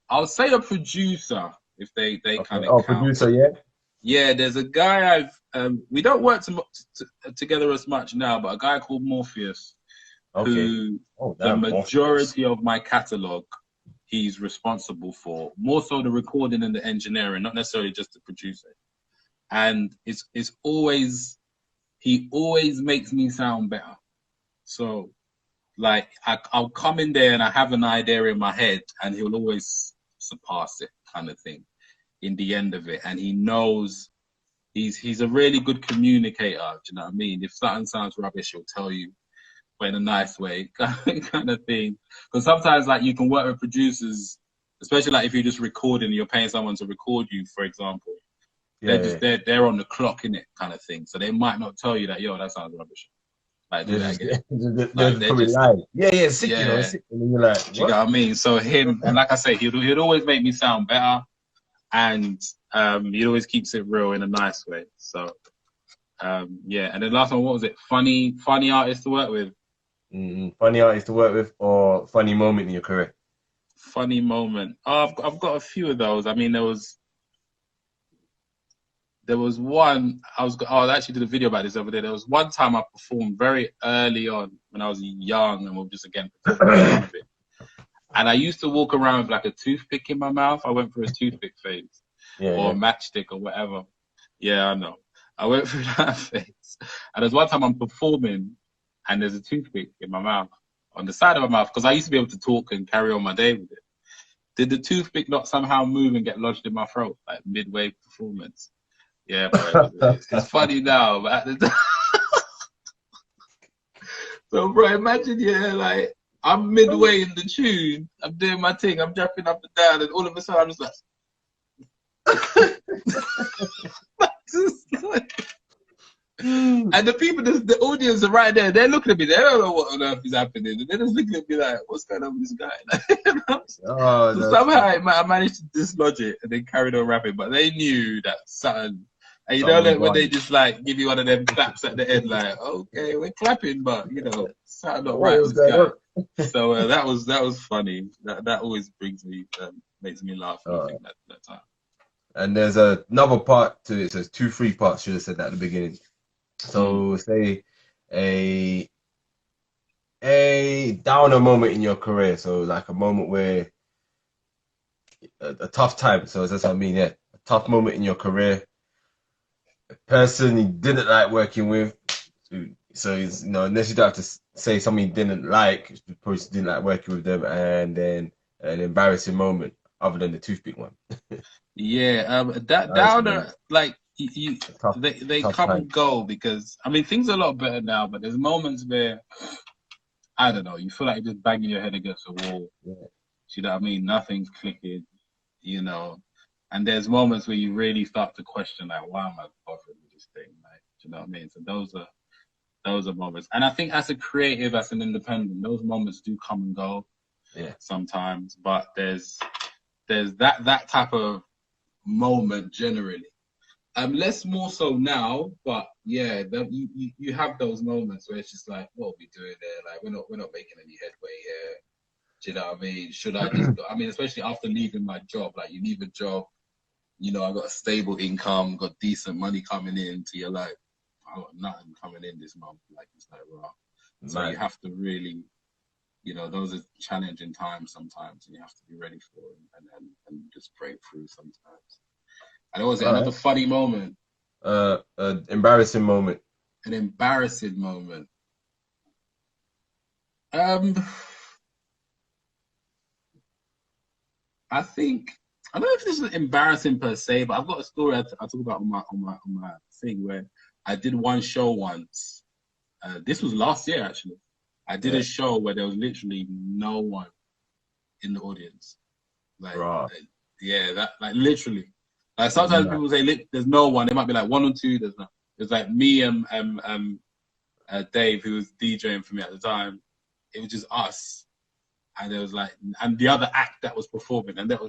I'll say a producer, if they kind of count. Producer, yeah. Yeah, there's a guy we don't work together as much now, but a guy called Morpheus, who the majority of my catalog he's responsible for, more so the recording and the engineering, not necessarily just the producing. And it's always, he always makes me sound better. So, like, I'll come in there and I have an idea in my head, and he'll always surpass it, kind of thing, in the end of it. And he knows he's a really good communicator. Do you know what I mean? If something sounds rubbish, he'll tell you, but in a nice way, kind of thing. Because sometimes, like, you can work with producers, especially like if you're just recording, you're paying someone to record you, for example. They're on the clock, in it, kind of thing. So they might not tell you that, yo, that sounds rubbish. Like, do that again. Sick, you know, sick. And you're like, do you know what I mean? So him, and like I say, he'd always make me sound better, and he always keeps it real in a nice way. So yeah. And then last one, what was it? Funny artist to work with. Funny artist to work with, or funny moment in your career? Funny moment. Oh, I've got a few of those. I mean, there was one, I actually did a video about this the other day. There was one time I performed very early on when I was young, and we were just again performing a bit. And I used to walk around with like a toothpick in my mouth. I went through a toothpick phase. or matchstick or whatever. Yeah, I know. I went through that phase. And there's one time I'm performing and there's a toothpick in my mouth, on the side of my mouth, because I used to be able to talk and carry on my day with it. Did the toothpick not somehow move and get lodged in my throat, like midway performance? Yeah, bro, it's funny now, but at the time. So, bro, imagine, yeah, like, I'm midway in the tune, I'm doing my thing, I'm jumping up and down, and all of a sudden I'm just like... And the people, the audience are right there, they're looking at me, they don't know what on earth is happening, and they're just looking at me like, what's going on with this guy? So somehow I managed to dislodge it and then carried on rapping, but they knew that something. And you know, like, when they just like give you one of them claps at the end, like, okay, we're clapping, but you know, something not right with this guy. So that was funny. That always brings me, makes me laugh. I think that time. And there's another part to it. So there's 3 parts. Should have said that at the beginning. So say a downer moment in your career. So like a moment where a tough time. So that's what I mean. Yeah, a tough moment in your career. A person you didn't like working with. So you know, unless you don't have to say something you didn't like, you probably didn't like working with them, and then an embarrassing moment other than the toothpick one. Yeah, that downer, like they tough come time. and go, because I mean things are a lot better now, but there's moments where I don't know, you feel like you're just banging your head against a wall. Yeah. You know what I mean? Nothing's clicking, you know. And there's moments where you really start to question, like, why am I bothering with this thing? Like, do you know what I mean? So those are moments. And I think as a creative, as an independent, those moments do come and go. Yeah. Sometimes, but there's that type of moment generally. Less more so now, but yeah, you have those moments where it's just like, what are we doing there? Like, we're not making any headway here. Do you know what I mean? Should I just go? I mean, especially after leaving my job, like you leave a job, you know, I got a stable income, got decent money coming in, so you're like, I got nothing coming in this month. Like, it's like, raw. So you have to really, you know, those are challenging times sometimes, and you have to be ready for them and just break through sometimes. And there was another funny moment. Embarrassing moment. An embarrassing moment. I think, I don't know if this is embarrassing per se, but I've got a story I talk about on my thing where I did one show once. This was last year actually. I did a show where there was literally no one in the audience. Like, that, like, literally. Like, sometimes people say there's no one. There might be like 1 or 2. There's like me and Dave, who was DJing for me at the time. It was just us. And there was like, and the other act that was performing, and that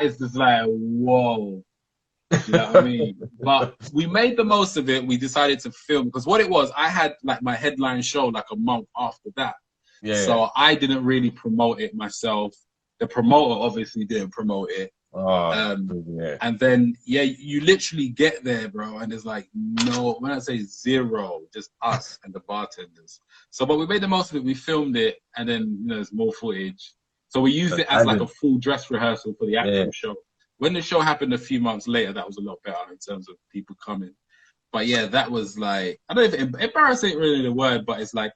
is just like, whoa. You know what I mean? But we made the most of it. We decided to film, because what it was, I had like my headline show like a month after that. Yeah. So I didn't really promote it myself. The promoter obviously didn't promote it. And then, you literally get there, bro, and there's like no, when I say zero, just us and the bartenders. So, but we made the most of it. We filmed it, and then, you know, there's more footage. So we used it as like a full dress rehearsal for the actual show. When the show happened a few months later, that was a lot better in terms of people coming. But yeah, that was like, I don't know if embarrassing ain't really the word, but it's like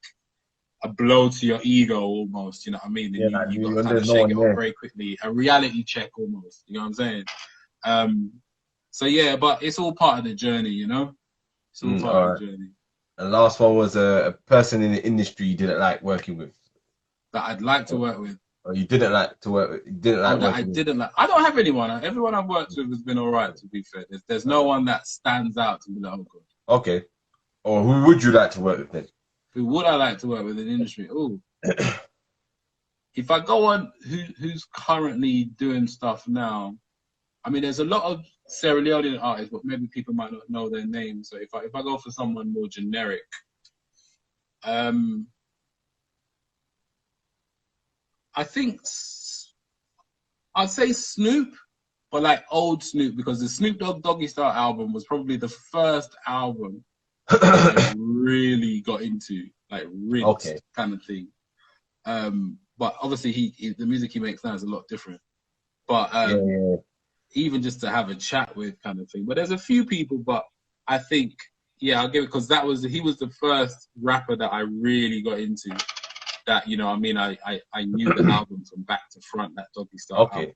a blow to your ego almost, you know what I mean? And you got to kind of shake it off very quickly. A reality check almost, you know what I'm saying? So yeah, but it's all part of the journey, you know? It's all part of the journey. And the last one was a person in the industry you didn't like working with. That I'd like to work with. Or you didn't like to work with? You didn't like working with? Didn't like. I don't have anyone. Everyone I've worked with has been all right, to be fair. There's no one that stands out to be like, oh God. Okay. Or who would you like to work with then? Who would I like to work with in the industry? Oh, if I go on who's currently doing stuff now, I mean, there's a lot of Sierra Leonean artists, but maybe people might not know their names. So if I go for someone more generic, I think I'd say Snoop, but like old Snoop, because the Snoop Dogg Doggy Style album was probably the first album I really got into, like rinsed kind of thing. But obviously the music he makes now is a lot different. But yeah. even just to have a chat with kind of thing. But there's a few people, but I think, yeah, I'll give it, because he was the first rapper that I really got into. That, you know, I mean, I knew the album from back to front, that Doggy Style album. Okay.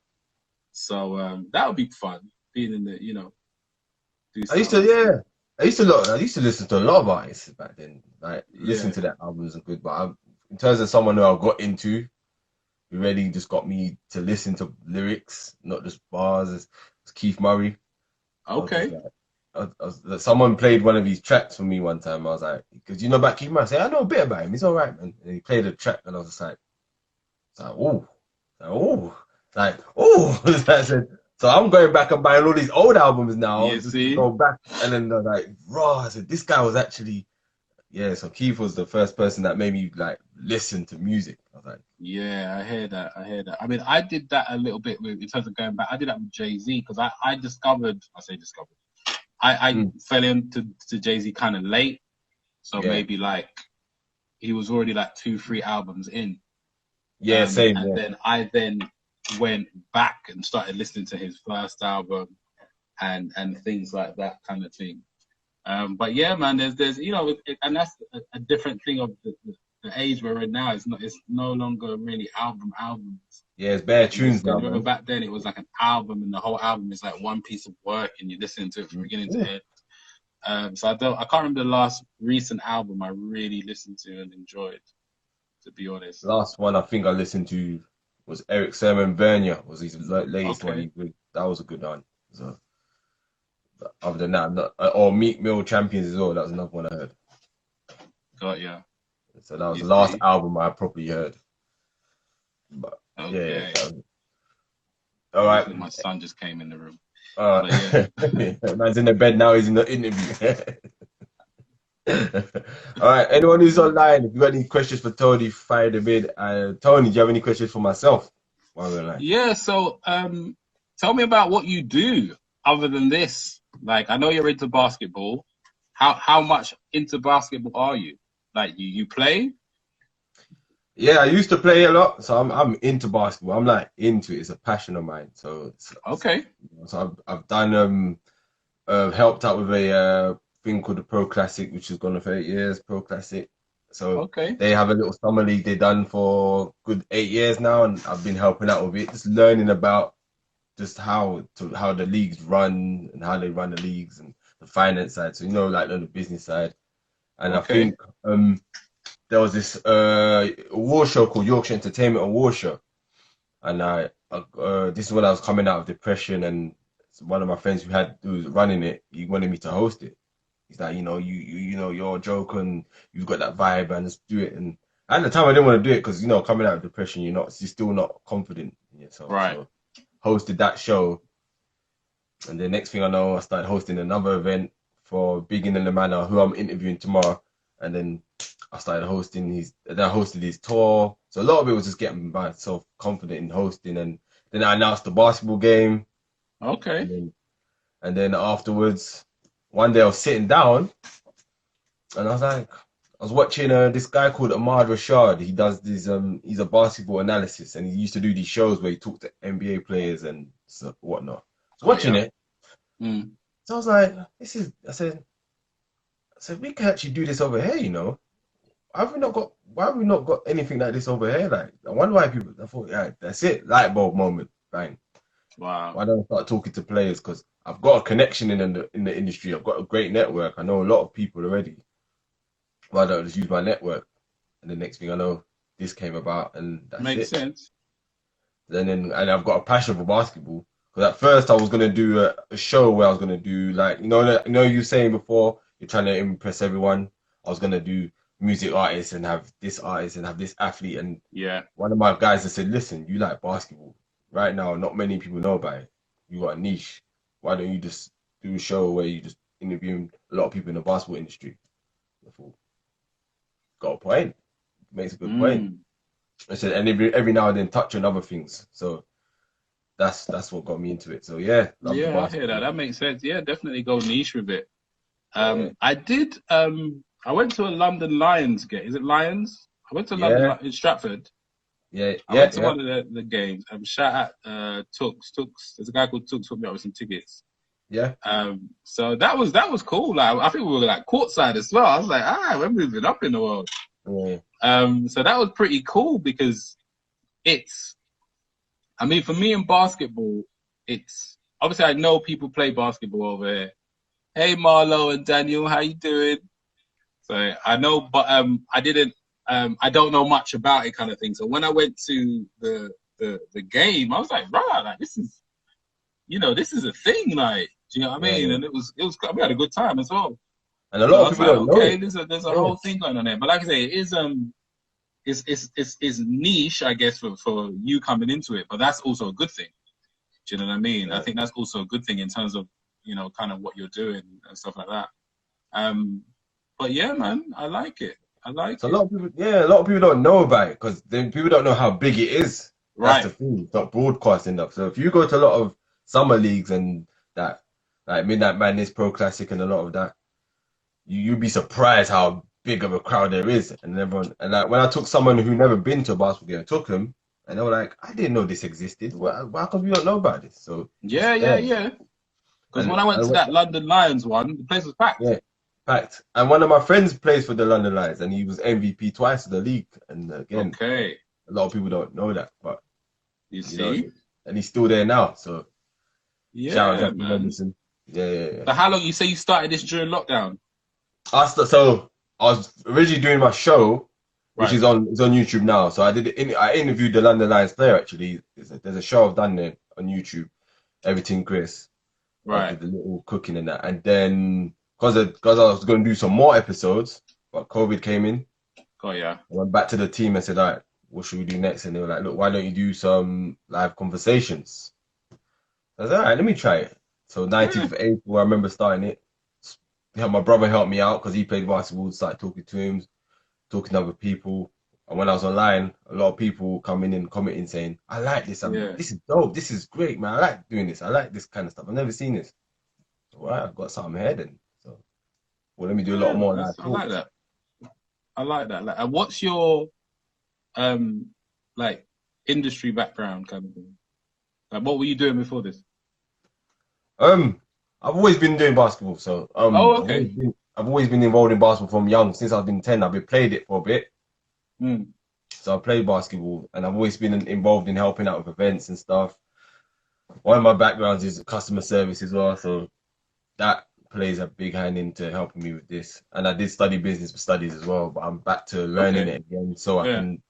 So that would be fun, being in the, you know, do I used something. to, I used to listen to a lot of artists back then. Like, listen Yeah. to their albums are good, but in terms of someone who I got into, who really just got me to listen to lyrics, not just bars, is Keith Murray. Okay. Someone played one of his tracks for me one time. I was like, because you know about Keith Murray, I said, I know a bit about him. He's all right, man. And he played a track, and I was just like, oh, I said, so I'm going back and buying all these old albums now. You Just see? to go back, and then I was like, raw. I said, this guy was actually, yeah. So Keith was the first person that made me like listen to music. I was like, Yeah, I hear that. I mean, I did that a little bit with, in terms of going back. I did that with Jay-Z, because I discovered. I fell into Jay-Z kind of late, so yeah, maybe like he was already like 2-3 albums in. yeah, same. And Yeah. then I went back and started listening to his first album and things like that kind of thing. But yeah, man, there's you know, and that's a different thing of the age we're in now. It's no longer really albums. Yeah, it's bare tunes now, Remember man. back then it was like an album, and the whole album is like one piece of work, and you're listening to it from beginning to end. So I can't remember the last recent album I really listened to and enjoyed, to be honest. Last one I think I listened to was Eric Sermon Vernia, was his latest Okay. one. That was a good one. So, but other than that, or Meek Mill Champions as well. That was another one I heard. Got ya. So that was You the last see? album I properly heard. But Okay. yeah. All right. My son just came in the room. Man's in the bed now. He's in the interview. All right. Anyone who's online, if you got any questions for Tony, fire them in. Tony, do you have any questions for myself? Yeah. So, tell me about what you do other than this. Like, I know you're into basketball. How much into basketball are you? Like, you play? Yeah, I used to play a lot, so I'm into basketball. I'm like into it. It's a passion of mine. So Okay. So I've done helped out with a thing called the Pro Classic, which has gone on for 8 years. Pro Classic. So Okay. they have a little summer league they done for good 8 years now, and I've been helping out with it, just learning about just how the leagues run and how they run the leagues and the finance side. So you know, like on the business side. And I Okay. think there was this award show called Yorkshire Entertainment Award Show, and this is when I was coming out of depression, and one of my friends who was running it, he wanted me to host it. He's like, you know, you know, you're a joker and you've got that vibe, and let's do it. And at the time, I didn't want to do it because, you know, coming out of depression, you're still not confident in yourself. Right. So hosted that show, and the next thing I know, I started hosting another event for Big in the Manor, who I'm interviewing tomorrow, and then I started hosting I hosted his tour. So a lot of it was just getting myself confident in hosting, and then I announced the basketball game. Okay. And then afterwards, one day I was sitting down, and I was watching this guy called Ahmad Rashad. He does this. He's a basketball analysis, and he used to do these shows where he talked to NBA players and whatnot. I was watching it, so I was like, I said, we can actually do this over here, you know. Why have we not got anything like this over here? Like, I wonder why people. I thought, yeah, that's it, light bulb moment, bang. Wow. Why don't I start talking to players? Because I've got a connection in the industry. I've got a great network. I know a lot of people already. Why don't I just use my network? And the next thing I know, this came about, and that's Makes sense. And I've got a passion for basketball. Because at first I was gonna do a show where I was gonna do, like, you know you were saying before, you're trying to impress everyone. I was gonna do music artists and have this artist and have this athlete. And Yeah. one of my guys that said, listen, you like basketball. Right now, not many people know about it. You got a niche. Why don't you just do a show where you just interview a lot of people in the basketball industry? I thought, got a point. Makes a good point. I said, and every now and then touch on other things. So that's what got me into it. So yeah. I hear that. That makes sense. Yeah, definitely go niche with it. I went to a London Lions game. Is it Lions? I went to London in Stratford. I went to one of the games. Shout out Tux. There's a guy called Tux hooked me up with some tickets. Yeah. So that was cool. Like I think we were like courtside as well. I was like, we're moving up in the world. Yeah. So that was pretty cool because I mean, for me in basketball, it's obviously I know people play basketball over here. Hey Marlo and Daniel, how you doing? So I know, but I don't know much about it, kind of thing. So when I went to the game, I was like, right, like this is a thing, like, do you know what I mean? And it was we had a good time as well. And a lot of people don't know. Okay, there's a whole thing going on there. But like I say, it is it's niche, I guess, for you coming into it, but that's also a good thing. Do you know what I mean? I think that's also a good thing in terms of, kind of what you're doing and stuff like that. But yeah, man, I like it. A lot of people don't know about it because people don't know how big it is. That's the thing. It's not broadcast enough. So if you go to a lot of summer leagues and that, like Midnight Madness, Pro Classic, and a lot of that, you'd be surprised how big of a crowd there is. And everyone, and like when I took someone who never been to a basketball game, I took them, and they were like, "I didn't know this existed. Why come you don't know about this?" So yeah. Because when I went to that London Lions one, the place was packed. Yeah, packed. And one of my friends plays for the London Lions, and he was MVP twice of the league. And again, a lot of people don't know that, but you see, and he's still there now. So shout out, man. Yeah. So how long? You say you started this during lockdown? So I was originally doing my show, which is on YouTube now. So I interviewed the London Lions player actually. There's a show I've done there on YouTube, Everyting Chris. Right. I did the little cooking and that, and then because I was going to do some more episodes, but COVID came in. Oh yeah. I went back to the team and said, "All right, what should we do next?" And they were like, "Look, why don't you do some live conversations?" I was like, "All right, let me try it." So 19th of April, I remember starting it. My brother helped me out because he played basketball. Started talking to him, talking to other people. And when I was online, a lot of people coming in commenting saying, "I like this. This is dope. This is great, man. I like doing this. I like this kind of stuff. I've never seen this." So, all right, I've got something ahead then. So, well, let me do a lot more. I like that. I like that. Like, and what's your like industry background kind of thing? Like, what were you doing before this? I've always been doing basketball. So, I've always been involved in basketball from young. Since I've been 10, I've played it for a bit. So I played basketball, and I've always been involved in helping out with events and stuff. One of my backgrounds is customer service as well, so that plays a big hand into helping me with this. And I did study business studies as well, but I'm back to learning it again, so I can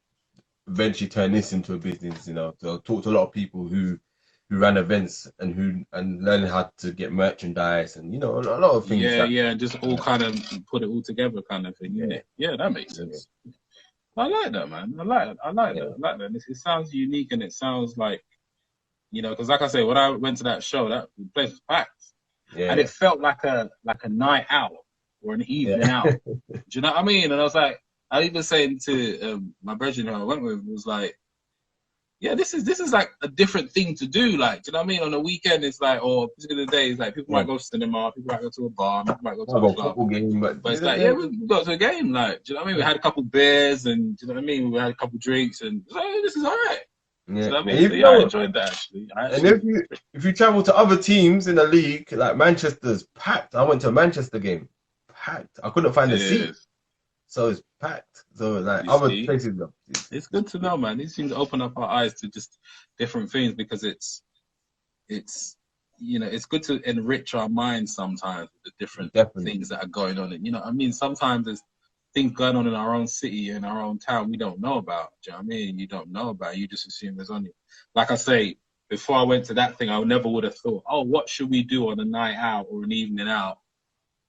eventually turn this into a business. So I talked to a lot of people who ran events and learning how to get merchandise and a lot of things. Just all kind of put it all together, kind of thing. Yeah, that makes sense. I like that, man. I like that. It sounds unique, and it sounds like, because like I say, when I went to that show, that place was packed, and it felt like a night out or an evening out. Do you know what I mean? And I was like, I even saying to my brethren who I went with, was like, yeah, this is like a different thing to do. Like, do you know what I mean? On a weekend, it's like, or particular days, like people might go to cinema, people might go to a bar, people might go to a club. Game, but it's like, we got to a game. Like, do you know what I mean? We had a couple beers, and do you know what I mean? We had a couple drinks, and it's like, this is all right. Yeah, you know what I mean? So, I enjoyed that actually. And if you travel to other teams in the league, like Manchester's packed. I went to a Manchester game, packed. I couldn't find a seat. So it's packed. So like other places. It's good to know, man. These things open up our eyes to just different things, because it's good to enrich our minds sometimes with the different things that are going on. And I mean, sometimes there's things going on in our own city, in our own town, we don't know about. Do you know what I mean? You don't know about it. You just assume there's only, like I say, before I went to that thing, I never would have thought, oh, what should we do on a night out or an evening out?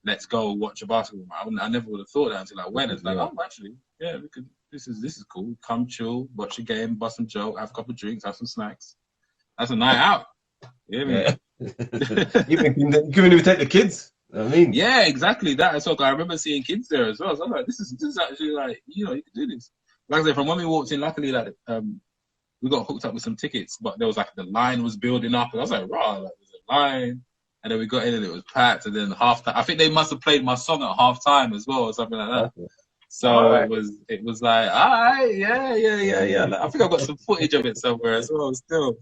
Let's go watch a basketball match. I never would have thought that until I went. It's like, oh, actually, yeah, we could. This is cool. Come chill, watch a game, bust some joke, have a couple of drinks, have some snacks. That's a night out. Man. You can even take the kids. You know what I mean? Yeah, exactly that. So I remember seeing kids there as well. So I'm like, this is actually like, you can do this. Like I said, from when we walked in, luckily, like we got hooked up with some tickets, but there was like the line was building up, and I was like, right, like there's a line. And then we got in and it was packed. And then half time, I think they must have played my song at half time as well, or something like that. So it was like, all right, yeah. Like, I think I've got some footage of it somewhere as well still.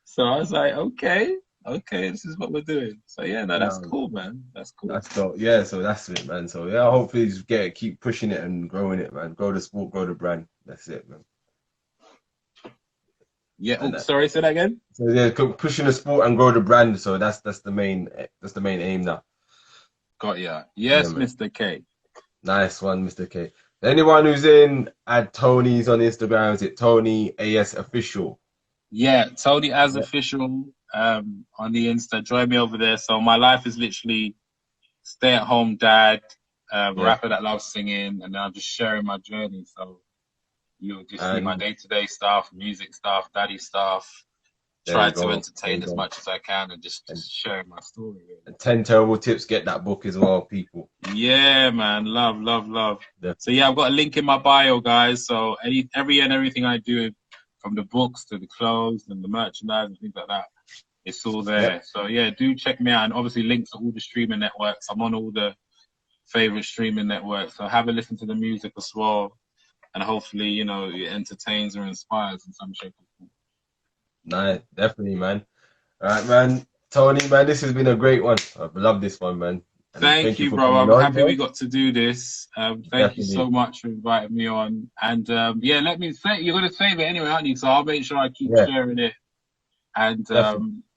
So I was like, okay, this is what we're doing. So yeah, no, that's cool, man. That's cool. That's dope. Yeah, so that's it, man. So yeah, hopefully just keep pushing it and growing it, man. Grow the sport, grow the brand. That's it, man. Yeah. Oh, sorry, say that again. So yeah, pushing the sport and grow the brand. So that's the main aim now. Got ya. Yes, Yeah, Mr. K. Nice one, Mr. K. Anyone who's in, add Tony's on Instagram. Is it Tony AS Official? Yeah, Tony as official on the Insta. Join me over there. So my life is literally stay-at-home dad, rapper that loves singing, and I'm just sharing my journey. So you'll just see my day-to-day stuff, music stuff, daddy stuff. Try to entertain as much as I can and just sharing my story. Really. And 10 Terrible Tips, get that book as well, people. Yeah, man. Love. Yeah. So yeah, I've got a link in my bio, guys. So everything I do, from the books to the clothes and the merchandise and things like that, it's all there. Yep. So yeah, do check me out. And obviously links to all the streaming networks. I'm on all the favorite streaming networks. So have a listen to the music as well. And hopefully, you know, it entertains or inspires in some shape or form. Nice, definitely, man. All right, man. Tony, man, this has been a great one. I've loved this one, man. Thank you, bro. I'm happy we got to do this. Thank you so much for inviting me on. And yeah, let me say, you're going to save it anyway, aren't you? So I'll make sure I keep sharing it. And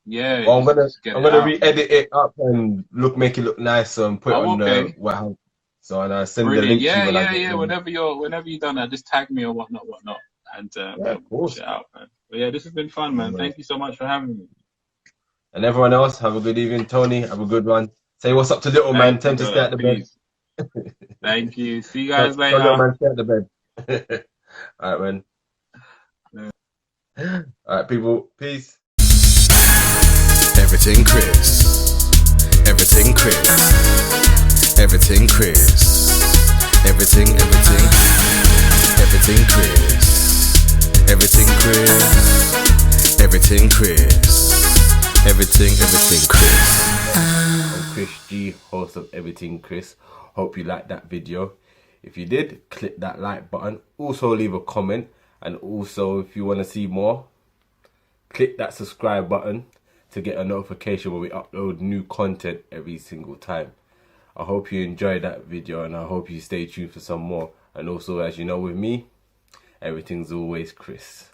yeah. Well, I'm gonna re-edit it up and make it look nice and put it on the So and I send the link to you. Yeah. Whenever you're done that, just tag me or whatnot. And we'll push it out, man. But yeah, this has been fun, man. Thank you so much for having me. And everyone else, have a good evening. Tony, have a good one. Say what's up to little man. Tell him to stay at the bed. Thank you. See you guys later. Little man, stay at the bed. All right, man. Yeah. All right, people. Peace. Everything Chris. Everything Chris. Everything Chris. Everything Chris. Everything Chris. Everything Chris. Everything Chris. I'm Chris G, host of Everything Chris. Hope you liked that video. If you did, click that like button. Also leave a comment. And also, if you want to see more, click that subscribe button to get a notification when we upload new content every single time. I hope you enjoyed that video and I hope you stay tuned for some more. And also, as you know with me, everything's always Chris.